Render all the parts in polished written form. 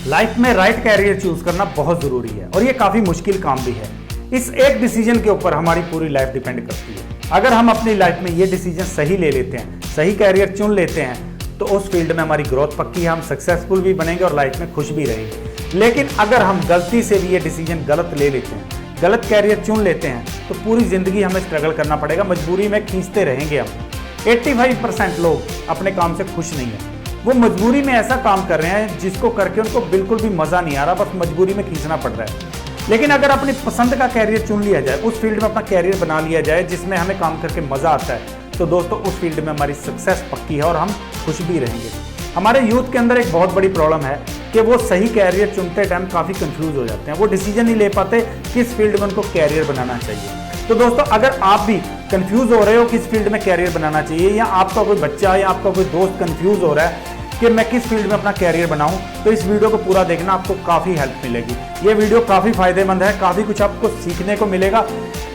Life में right career choose करना बहुत जरूरी है और ये काफी मुश्किल काम भी है। इस एक डिसीजन के ऊपर हमारी पूरी लाइफ डिपेंड करती है। अगर हम अपनी लाइफ में ये डिसीजन सही ले लेते हैं, सही कैरियर चुन लेते हैं, तो उस फील्ड में हमारी ग्रोथ पक्की है, हम सक्सेसफुल भी बनेंगे और लाइफ में खुश भी रहेंगे। लेकिन अगर हम गलती से भी ये डिसीजन गलत ले लेते हैं, गलत कैरियर चुन लेते हैं, तो पूरी जिंदगी हमें स्ट्रगल करना पड़ेगा, मजबूरी में खींचते रहेंगे हम। 85% लोग अपने काम से खुश नहीं है। वो मजबूरी में ऐसा काम कर रहे हैं जिसको करके उनको बिल्कुल भी मजा नहीं आ रहा, बस मजबूरी में खींचना पड़ रहा है। लेकिन अगर अपनी पसंद का कैरियर चुन लिया जाए, उस फील्ड में अपना कैरियर बना लिया जाए जिसमें हमें काम करके मजा आता है, तो दोस्तों उस फील्ड में हमारी सक्सेस पक्की है और हम खुश भी रहेंगे। हमारे यूथ के अंदर एक बहुत बड़ी प्रॉब्लम है कि वो सही कैरियर चुनते टाइम काफ़ी कंफ्यूज हो जाते हैं। वो डिसीजन नहीं ले पाते किस फील्ड में उनको कैरियर बनाना चाहिए। तो दोस्तों अगर आप भी कंफ्यूज हो रहे हो किस फील्ड में कैरियर बनाना चाहिए, या आपका कोई बच्चा या आपका कोई दोस्त कंफ्यूज हो रहा है कि मैं किस फील्ड में अपना कैरियर बनाऊं, तो इस वीडियो को पूरा देखना, आपको काफ़ी हेल्प मिलेगी। ये वीडियो काफ़ी फायदेमंद है, काफ़ी कुछ आपको सीखने को मिलेगा।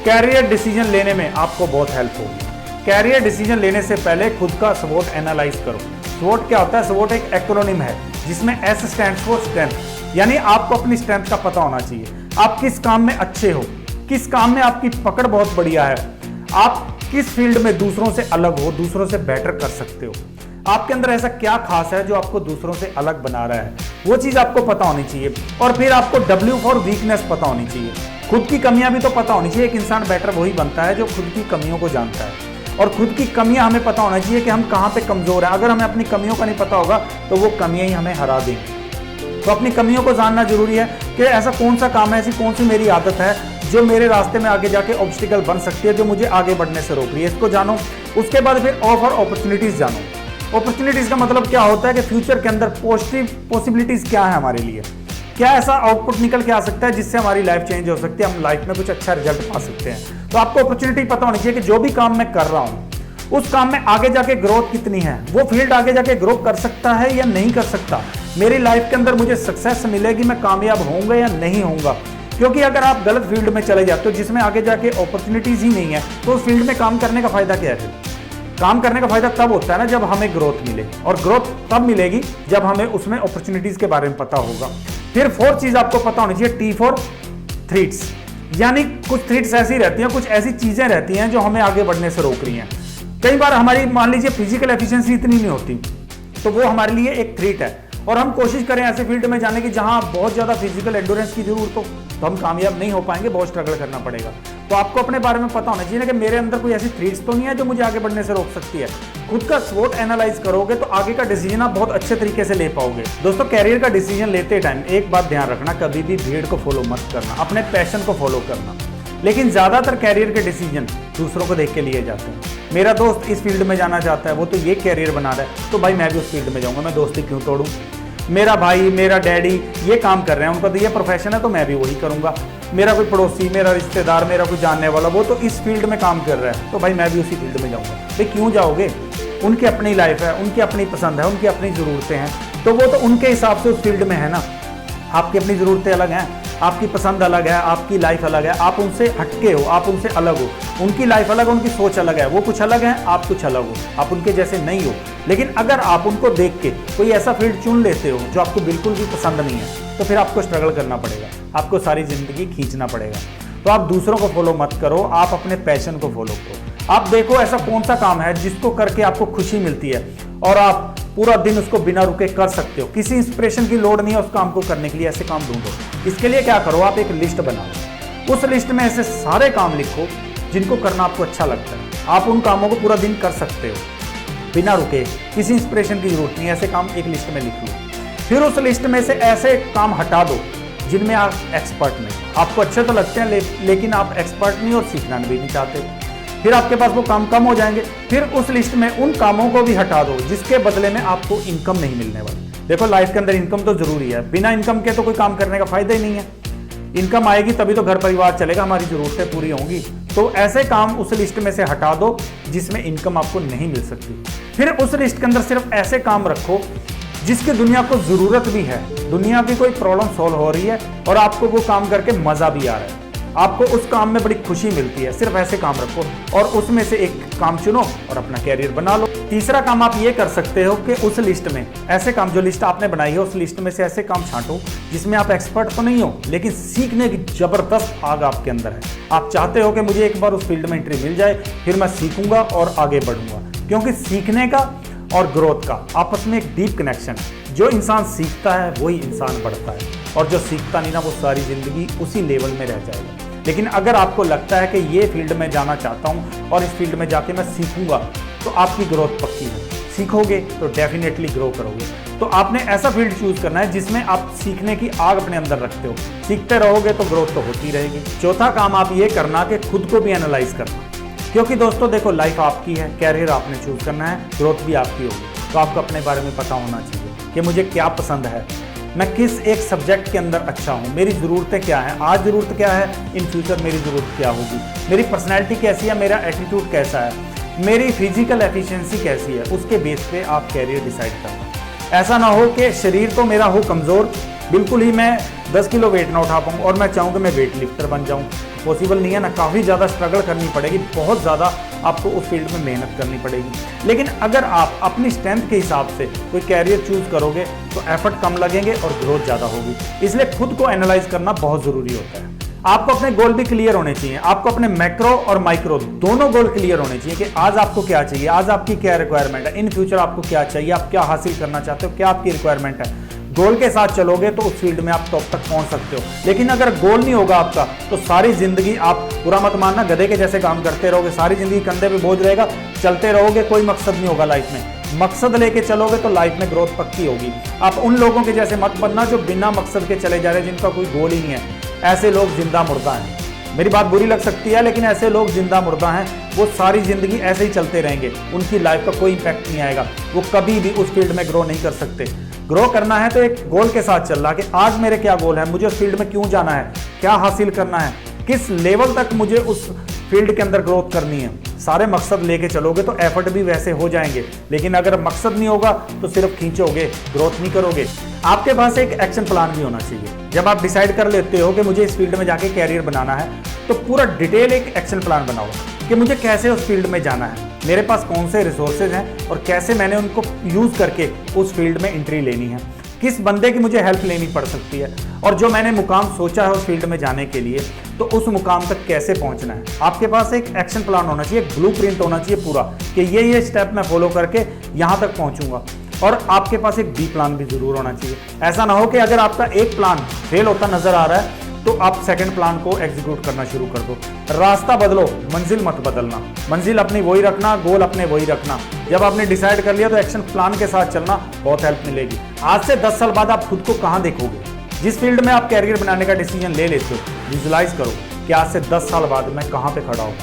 कैरियर डिसीजन लेने में आपको बहुत हेल्प होगी। कैरियर डिसीजन लेने से पहले खुद का स्वोट एनालाइज करो। स्वोट क्या होता है? स्वोट एक एक्रोनिम है जिसमें S स्टैंड्स फॉर स्ट्रेंथ, यानी आपको अपनी स्ट्रेंथ का पता होना चाहिए। आप किस काम में अच्छे हो, किस काम में आपकी पकड़ बहुत बढ़िया है, आप किस फील्ड में दूसरों से अलग हो, दूसरों से बेटर कर सकते हो, आपके अंदर ऐसा क्या खास है जो आपको दूसरों से अलग बना रहा है, वो चीज आपको पता होनी चाहिए। और फिर आपको W फॉर वीकनेस पता होनी चाहिए। खुद की कमियां भी तो पता होनी चाहिए। एक इंसान बेटर वही बनता है जो खुद की कमियों को जानता है, और खुद की कमियां हमें पता होना चाहिए कि हम कहां पे कमजोर हैं। अगर हमें अपनी कमियों का नहीं पता होगा तो वो कमियां ही हमें हरा देंगी। तो अपनी कमियों को जानना जरूरी है कि ऐसा कौन सा काम है, ऐसी कौन सी मेरी आदत है जो मेरे रास्ते में आगे जाके ऑब्स्टिकल बन सकती है, जो मुझे आगे बढ़ने से रोक रही है, इसको जानो। उसके बाद फिर ऑफर अपॉर्चुनिटीज जानो। अपॉर्चुनिटीज का मतलब क्या होता है कि फ्यूचर के अंदर पॉजिटिव पॉसिबिलिटीज क्या है हमारे लिए, क्या ऐसा आउटपुट निकल के आ सकता है जिससे हमारी लाइफ चेंज हो सकती है, हम लाइफ में कुछ अच्छा रिजल्ट पा सकते हैं। तो आपको अपॉर्चुनिटी पता होनी चाहिए कि जो भी काम मैं कर रहा हूँ उस काम में आगे जाके ग्रोथ कितनी है, वो फील्ड आगे जाके ग्रो कर सकता है या नहीं कर सकता, मेरी लाइफ के अंदर मुझे सक्सेस मिलेगी, मैं कामयाब होऊंगा या नहीं होऊंगा। क्योंकि अगर आप गलत फील्ड में चले जाते हो जिसमें आगे जाके अपॉर्चुनिटीज ही नहीं है, तो उस फील्ड में काम करने का फायदा क्या है? काम करने का फायदा तब होता है ना जब हमें ग्रोथ मिले, और ग्रोथ तब मिलेगी जब हमें उसमें अपॉर्चुनिटीज के बारे में पता होगा। फिर 4 चीज आपको पता होनी चाहिए, T फॉर थ्रेट्स, यानी कुछ थ्रेट्स ऐसी रहती हैं, कुछ ऐसी चीजें रहती हैं जो हमें आगे बढ़ने से रोक रही हैं। कई बार हमारी मान लीजिए फिजिकल एफिशिएंसी इतनी नहीं होती, तो वो हमारे लिए एक थ्रेट है, और हम कोशिश करें ऐसे फील्ड में जाने की जहां बहुत ज्यादा फिजिकल एंड्योरेंस की जरूरत हो, तो हम कामयाब नहीं हो पाएंगे, बहुत स्ट्रगल करना पड़ेगा। तो आपको अपने बारे में पता होना चाहिए ना कि मेरे अंदर कोई ऐसी थ्रेट्स तो नहीं है जो मुझे आगे बढ़ने से रोक सकती है। खुद का स्वोट एनालाइज करोगे तो आगे का डिसीजन आप बहुत अच्छे तरीके से ले पाओगे। दोस्तों कैरियर का डिसीजन लेते टाइम एक बात ध्यान रखना, कभी भी भीड़ को फॉलो मत करना, अपने पैशन को फॉलो करना। लेकिन ज्यादातर कैरियर के डिसीजन दूसरों को देख के लिए जाते हैं। मेरा दोस्त इस फील्ड में जाना चाहता है, वो तो ये कैरियर बना रहा है, तो भाई मैं भी उस फील्ड में जाऊंगा, मैं दोस्ती क्यों तोड़ूं। मेरा भाई, मेरा डैडी ये काम कर रहे हैं, उनका तो ये प्रोफेशन है, तो मैं भी वही करूंगा। मेरा कोई पड़ोसी, मेरा रिश्तेदार, मेरा कोई जानने वाला, वो तो इस फील्ड में काम कर रहा है, तो भाई मैं भी उसी फील्ड में जाऊंगा। भाई क्यों जाओगे? उनकी अपनी लाइफ है, उनकी अपनी पसंद है, उनकी अपनी ज़रूरतें हैं, तो वो तो उनके हिसाब से उस फील्ड में है ना। आपकी अपनी ज़रूरतें अलग हैं, आपकी पसंद अलग है, आपकी लाइफ अलग है, आप उनसे हटके हो, आप उनसे अलग हो, उनकी लाइफ अलग है, उनकी सोच अलग है, वो कुछ अलग है, आप कुछ अलग हो, आप उनके जैसे नहीं हो। लेकिन अगर आप उनको देख के कोई ऐसा फील्ड चुन लेते हो जो आपको बिल्कुल भी पसंद नहीं है, तो फिर आपको स्ट्रगल करना पड़ेगा, आपको सारी जिंदगी खींचना पड़ेगा। तो आप दूसरों को फॉलो मत करो, आप अपने पैशन को फॉलो करो। आप देखो ऐसा कौन सा काम है जिसको करके आपको खुशी मिलती है और आप पूरा दिन उसको बिना रुके कर सकते हो, किसी इंस्पिरेशन की लोड नहीं है उस काम को करने के लिए। ऐसे काम ढूंढो। इसके लिए क्या करो, आप एक लिस्ट बनाओ, उस लिस्ट में ऐसे सारे काम लिखो जिनको करना आपको अच्छा लगता है। आप उन कामों को पूरा दिन कर सकते हो बिना रुके, किसी इंस्पिरेशन की जरूरत नहीं है। ऐसे काम एक लिस्ट में लिख लो। फिर उस लिस्ट में से ऐसे काम हटा दो जिनमें आप एक्सपर्ट नहीं, आपको अच्छे तो लगते हैं लेकिन आप एक्सपर्ट नहीं और सीखना भी नहीं चाहते। फिर आपके पास वो काम कम हो जाएंगे। फिर उस लिस्ट में उन कामों को भी हटा दो जिसके बदले में आपको इनकम नहीं मिलने वाली। देखो लाइफ के अंदर इनकम तो जरूरी है, बिना इनकम के तो कोई काम करने का फायदा ही नहीं है। इनकम आएगी तभी तो घर परिवार चलेगा, हमारी जरूरतें पूरी होंगी। तो ऐसे काम उस लिस्ट में से हटा दो जिसमें इनकम आपको नहीं मिल सकती। फिर उस लिस्ट के अंदर सिर्फ ऐसे काम रखो जिसकी दुनिया को जरूरत भी है, दुनिया की कोई प्रॉब्लम सॉल्व हो रही है और आपको वो काम करके मजा भी आ रहा है। आपको उस काम में बड़ी खुशी मिलती है। सिर्फ ऐसे काम रखो और उसमें से एक काम चुनो और अपना कैरियर बना लो। तीसरा काम आप ये कर सकते हो कि उस लिस्ट में ऐसे काम, जो लिस्ट आपने बनाई है उस लिस्ट में से ऐसे काम छांटो जिसमें आप एक्सपर्ट तो नहीं हो लेकिन सीखने की जबरदस्त आग आपके अंदर है। आप चाहते हो कि मुझे एक बार उस फील्ड में एंट्री मिल जाए, फिर मैं सीखूंगा और आगे बढ़ूंगा, क्योंकि सीखने का और ग्रोथ का आपस में एक डीप कनेक्शन है। जो इंसान सीखता है वही इंसान बढ़ता है, और जो सीखता नहीं ना वो सारी जिंदगी उसी लेवल में रह जाएगा। लेकिन अगर आपको लगता है कि ये फील्ड में जाना चाहता हूँ और इस फील्ड में जाके मैं सीखूंगा, तो आपकी ग्रोथ पक्की है। सीखोगे तो डेफिनेटली ग्रो करोगे। तो आपने ऐसा फील्ड चूज करना है जिसमें आप सीखने की आग अपने अंदर रखते हो। सीखते रहोगे तो ग्रोथ तो होती रहेगी। चौथा काम आप ये करना कि खुद को भी एनालाइज करना, क्योंकि दोस्तों देखो, लाइफ आपकी है, कैरियर आपने चूज करना है, ग्रोथ भी आपकी होगी। तो आपको अपने बारे में पता होना चाहिए कि मुझे क्या पसंद है, मैं किस एक सब्जेक्ट के अंदर अच्छा हूँ, मेरी ज़रूरतें क्या हैं, आज ज़रूरत क्या है, इन फ्यूचर मेरी ज़रूरत क्या होगी, मेरी पर्सनैलिटी कैसी है, मेरा एटीट्यूड कैसा है, मेरी फिजिकल एफिशिएंसी कैसी है। उसके बेस पे आप कैरियर डिसाइड करना। ऐसा ना हो कि शरीर तो मेरा हो कमज़ोर, बिल्कुल ही मैं 10 किलो वेट ना उठा पाऊँ और मैं चाहूँ कि मैं वेट लिफ्टर बन जाऊँ। पॉसिबल नहीं है ना, काफ़ी ज़्यादा स्ट्रगल करनी पड़ेगी, बहुत ज़्यादा आपको उस फील्ड में मेहनत करनी पड़ेगी। लेकिन अगर आप अपनी स्ट्रेंथ के हिसाब से कोई कैरियर चूज करोगे तो एफर्ट कम लगेंगे और ग्रोथ ज़्यादा होगी। इसलिए खुद को एनालाइज करना बहुत ज़रूरी होता है। आपको अपने गोल भी क्लियर होने चाहिए। आपको अपने मैक्रो और माइक्रो दोनों गोल क्लियर होने चाहिए कि आज आपको क्या चाहिए, आज आपकी क्या रिक्वायरमेंट है, इन फ्यूचर आपको क्या चाहिए, आप क्या हासिल करना चाहते हो, क्या आपकी रिक्वायरमेंट है। गोल के साथ चलोगे तो उस फील्ड में आप टॉप तक पहुंच सकते हो। लेकिन अगर गोल नहीं होगा आपका तो सारी जिंदगी आप, बुरा मत मानना, गधे के जैसे काम करते रहोगे, सारी जिंदगी कंधे पे बोझ रहेगा, चलते रहोगे, कोई मकसद नहीं होगा लाइफ में। मकसद लेके चलोगे तो लाइफ में ग्रोथ पक्की होगी। आप उन लोगों के जैसे मत बनना जो बिना मकसद के चले जा रहे हैं, जिनका कोई गोल ही नहीं है। ऐसे लोग जिंदा मुर्दा हैं। मेरी बात बुरी लग सकती है लेकिन ऐसे लोग जिंदा मुर्दा हैं। वो सारी जिंदगी ऐसे ही चलते रहेंगे, उनकी लाइफ का कोई इंपैक्ट नहीं आएगा, वो कभी भी उस फील्ड में ग्रो नहीं कर सकते। ग्रो करना है तो एक गोल के साथ चल रहा कि आज मेरे क्या गोल है, मुझे उस फील्ड में क्यों जाना है, क्या हासिल करना है, किस लेवल तक मुझे उस फील्ड के अंदर ग्रोथ करनी है। सारे मकसद लेके चलोगे तो एफर्ट भी वैसे हो जाएंगे। लेकिन अगर मकसद नहीं होगा तो सिर्फ खींचोगे, ग्रोथ नहीं करोगे। आपके पास एक एक्शन प्लान भी होना चाहिए। जब आप डिसाइड कर लेते हो कि मुझे इस फील्ड में जाके कैरियर बनाना है तो पूरा डिटेल एक एक्शन प्लान बनाओ कि मुझे कैसे उस फील्ड में जाना है, मेरे पास कौन से रिसोर्सेज हैं और कैसे मैंने उनको यूज करके उस फील्ड में एंट्री लेनी है, किस बंदे की मुझे हेल्प लेनी पड़ सकती है, और जो मैंने मुकाम सोचा है उस फील्ड में जाने के लिए तो उस मुकाम तक कैसे पहुंचना है। आपके पास एक एक्शन प्लान होना चाहिए, एक ब्लूप्रिंट होना चाहिए पूरा कि ये स्टेप मैं फॉलो करके यहाँ तक पहुंचूंगा। और आपके पास एक बी प्लान भी जरूर होना चाहिए। ऐसा ना हो कि अगर आपका एक प्लान फेल होता नजर आ रहा है तो आप सेकंड प्लान को एग्जीक्यूट करना शुरू कर दो। रास्ता बदलो, मंजिल मत बदलना। मंजिल अपनी वही रखना, गोल अपने वही रखना। जब आपने डिसाइड कर लिया तो एक्शन प्लान के साथ चलना, बहुत हेल्प मिलेगी। आज से 10 साल बाद आप खुद को कहाँ देखोगे? जिस फील्ड में आप कैरियर बनाने का डिसीजन ले लेते हो, विजुलाइज करो कि आज से 10 साल बाद मैं कहाँ पे खड़ा हूँ,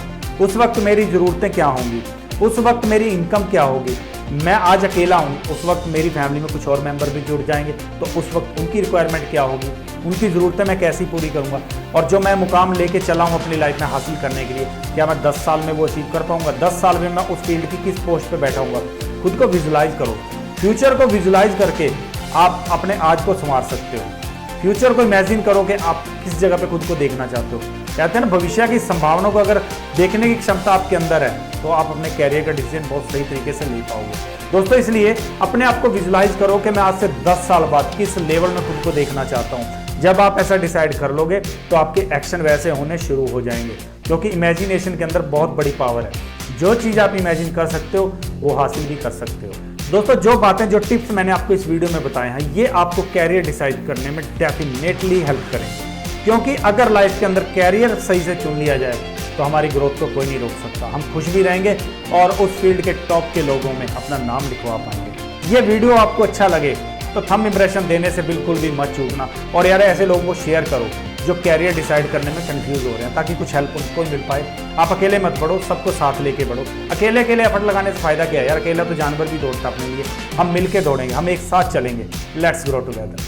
उस वक्त मेरी ज़रूरतें क्या होंगी, उस वक्त मेरी इनकम क्या होगी। मैं आज अकेला हूँ, उस वक्त मेरी फैमिली में कुछ और मेंबर भी जुड़ जाएंगे, तो उस वक्त उनकी रिक्वायरमेंट क्या होगी, उनकी ज़रूरतें मैं कैसी पूरी करूँगा। और जो मैं मुकाम लेके चला हूँ अपनी लाइफ में हासिल करने के लिए, क्या मैं 10 साल में वो अचीव कर पाऊँगा? 10 साल में मैं उस फील्ड की किस पोस्ट पे बैठाऊँगा? खुद को विजुलाइज करो। फ्यूचर को विजुलाइज करके आप अपने आज को संवार सकते हो। फ्यूचर को इमेजिन करो कि आप किस जगह पे खुद को देखना चाहते हो। कहते हैं ना, भविष्य की संभावनाओं को अगर देखने की क्षमता आपके अंदर है तो आप अपने कैरियर का डिसीजन बहुत सही तरीके से ले पाओगे। दोस्तों, इसलिए अपने आप को विजुलाइज करो कि मैं आज से 10 साल बाद किस लेवल में खुद को देखना चाहता हूँ। जब आप ऐसा डिसाइड कर लोगे तो आपके एक्शन वैसे होने शुरू हो जाएंगे, क्योंकि इमेजिनेशन के अंदर बहुत बड़ी पावर है। जो चीज़ आप इमेजिन कर सकते हो वो हासिल भी कर सकते हो। दोस्तों, जो बातें, जो टिप्स मैंने आपको इस वीडियो में बताए हैं, ये आपको कैरियर डिसाइड करने में डेफिनेटली हेल्प करेंगे। क्योंकि अगर लाइफ के अंदर कैरियर सही से चुन लिया जाए तो हमारी ग्रोथ को कोई नहीं रोक सकता। हम खुश भी रहेंगे और उस फील्ड के टॉप के लोगों में अपना नाम लिखवा पाएंगे। ये वीडियो आपको अच्छा लगे तो थंब इंप्रेशन देने से बिल्कुल भी मत चूकना। और यार, ऐसे लोगों को शेयर करो जो कैरियर डिसाइड करने में कंफ्यूज हो रहे हैं, ताकि कुछ हेल्प उनको मिल पाए। आप अकेले मत बढ़ो, सबको साथ लेके बढ़ो। अकेले एफर्ट लगाने से फायदा क्या है यार? अकेला तो जानवर भी दौड़ता अपने लिए। हम मिलके दौड़ेंगे, हम एक साथ चलेंगे। Let's grow together.